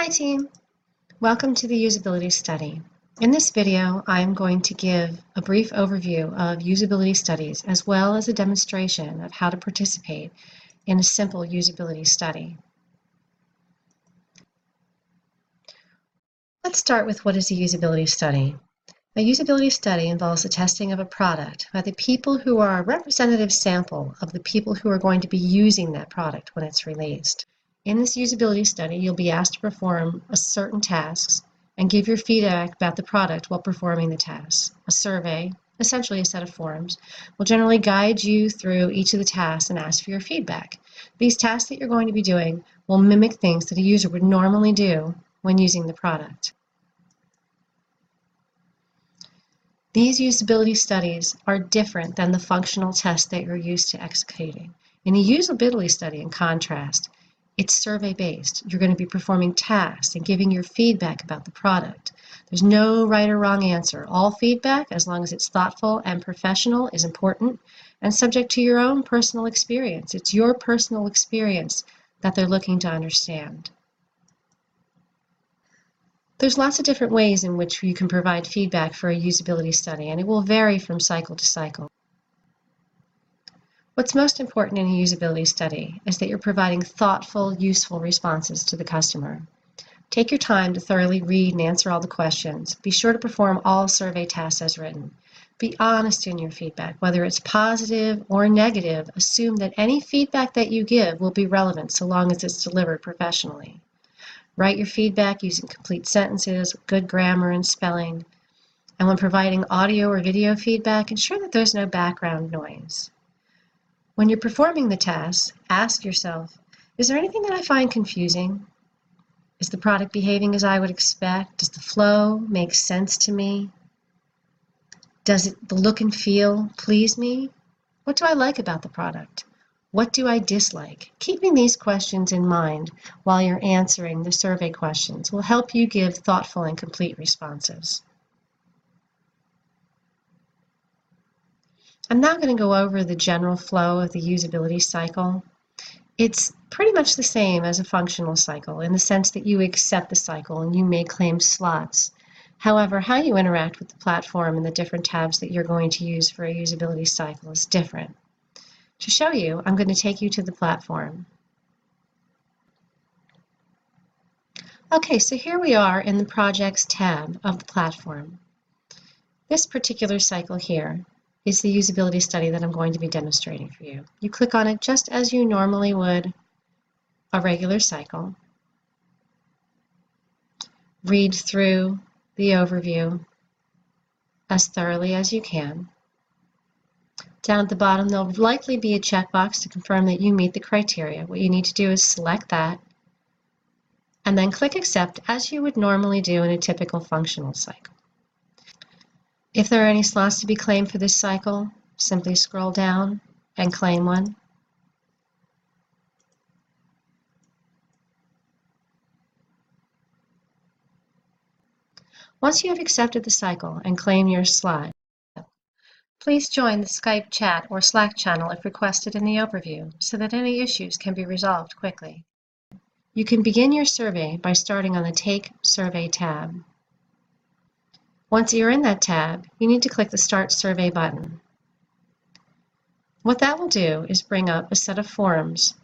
Hi team! Welcome to the usability study. In this video, I'm going to give a brief overview of usability studies as well as a demonstration of how to participate in a simple usability study. Let's start with what is a usability study. A usability study involves the testing of a product by the people who are a representative sample of the people who are going to be using that product when it's released. In this usability study, you'll be asked to perform certain tasks and give your feedback about the product while performing the tasks. A survey, essentially a set of forms, will generally guide you through each of the tasks and ask for your feedback. These tasks that you're going to be doing will mimic things that a user would normally do when using the product. These usability studies are different than the functional tests that you're used to executing. In a usability study, in contrast, it's survey-based. You're going to be performing tasks and giving your feedback about the product. There's no right or wrong answer. All feedback, as long as it's thoughtful and professional, is important and subject to your own personal experience. It's your personal experience that they're looking to understand. There's lots of different ways in which you can provide feedback for a usability study, and it will vary from cycle to cycle. What's most important in a usability study is that you're providing thoughtful, useful responses to the customer. Take your time to thoroughly read and answer all the questions. Be sure to perform all survey tasks as written. Be honest in your feedback. Whether it's positive or negative, assume that any feedback that you give will be relevant so long as it's delivered professionally. Write your feedback using complete sentences, good grammar and spelling. And when providing audio or video feedback, ensure that there's no background noise. When you're performing the tasks, ask yourself, is there anything that I find confusing? Is the product behaving as I would expect? Does the flow make sense to me? Does the look and feel please me? What do I like about the product? What do I dislike? Keeping these questions in mind while you're answering the survey questions will help you give thoughtful and complete responses. I'm now going to go over the general flow of the usability cycle. It's pretty much the same as a functional cycle in the sense that you accept the cycle and you may claim slots. However, how you interact with the platform and the different tabs that you're going to use for a usability cycle is different. To show you, I'm going to take you to the platform. Okay, so here we are in the Projects tab of the platform. This particular cycle here is the usability study that I'm going to be demonstrating for you. You click on it just as you normally would a regular cycle. Read through the overview as thoroughly as you can. Down at the bottom, there'll likely be a checkbox to confirm that you meet the criteria. What you need to do is select that and then click Accept as you would normally do in a typical functional cycle. If there are any slots to be claimed for this cycle, simply scroll down and claim one. Once you have accepted the cycle and claim your slot, please join the Skype chat or Slack channel if requested in the overview so that any issues can be resolved quickly. You can begin your survey by starting on the Take Survey tab. Once you're in that tab, you need to click the Start Survey button. What that will do is bring up a set of forms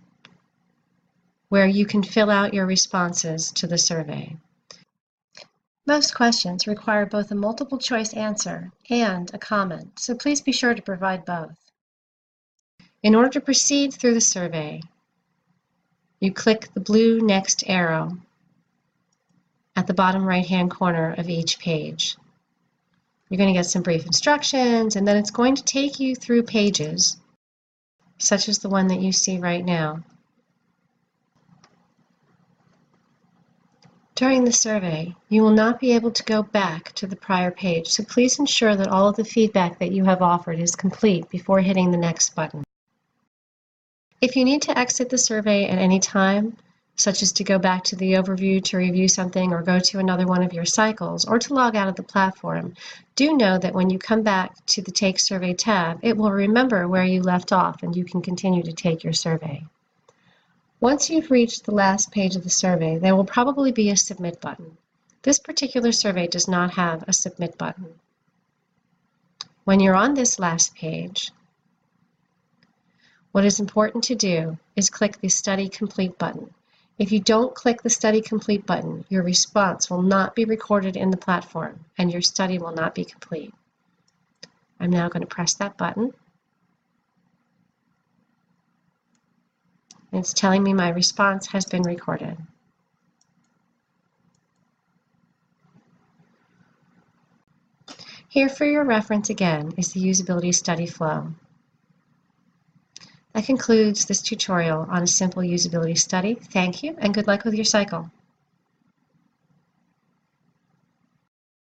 where you can fill out your responses to the survey. Most questions require both a multiple choice answer and a comment, so please be sure to provide both. In order to proceed through the survey, you click the blue next arrow at the bottom right-hand corner of each page. You're going to get some brief instructions, and then it's going to take you through pages, such as the one that you see right now. During the survey, you will not be able to go back to the prior page, so please ensure that all of the feedback that you have offered is complete before hitting the next button. If you need to exit the survey at any time, such as to go back to the overview to review something or go to another one of your cycles or to log out of the platform, do know that when you come back to the Take Survey tab, it will remember where you left off and you can continue to take your survey. Once you've reached the last page of the survey, there will probably be a Submit button. This particular survey does not have a Submit button. When you're on this last page, what is important to do is click the Study Complete button. If you don't click the Study Complete button, your response will not be recorded in the platform and your study will not be complete. I'm now going to press that button. It's telling me my response has been recorded. Here for your reference again is the usability study flow. That concludes this tutorial on a simple usability study. Thank you and good luck with your cycle.